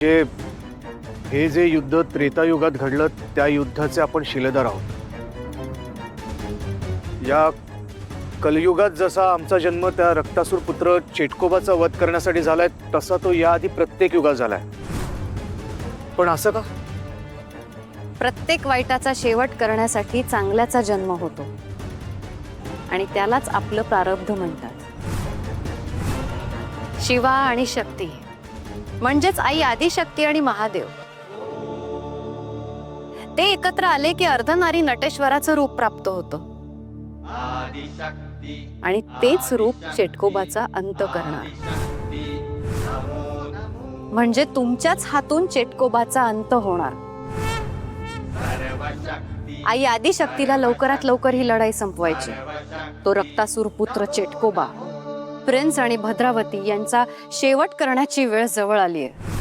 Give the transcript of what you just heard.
जे हे जे युद्ध त्रेतायुगात घडलं त्या युद्धाचे आपण शिलेदार आहोत। या कलयुगात जसा आमचा जन्म त्या रक्तासूर पुत्र चेटकोबाचा वध करण्यासाठी झालाय तसा तो याआधी प्रत्येक युगात झालाय। पण असं का? प्रत्येक वाईटाचा शेवट करण्यासाठी चांगल्याचा जन्म होतो आणि त्यालाच आपलं प्रारब्ध म्हणतात। शिवा आणि शक्ती म्हणजेच आई आदिशक्ती आणि महादेव ते एकत्र आले की अर्धनारी नटेश्वराचं रूप प्राप्त होतं आणि तेच रूप चेटकोबाचा अंत करणार। म्हणजे तुमच्याच हातून चेटकोबाचा अंत होणार। आई आदिशक्तीला लवकरात लवकर ही लढाई संपवायची। तो रक्तासूर पुत्र चेटकोबा प्रिन्स आणि भद्रावती यांचा शेवट करण्याची वेळ जवळ आली आहे।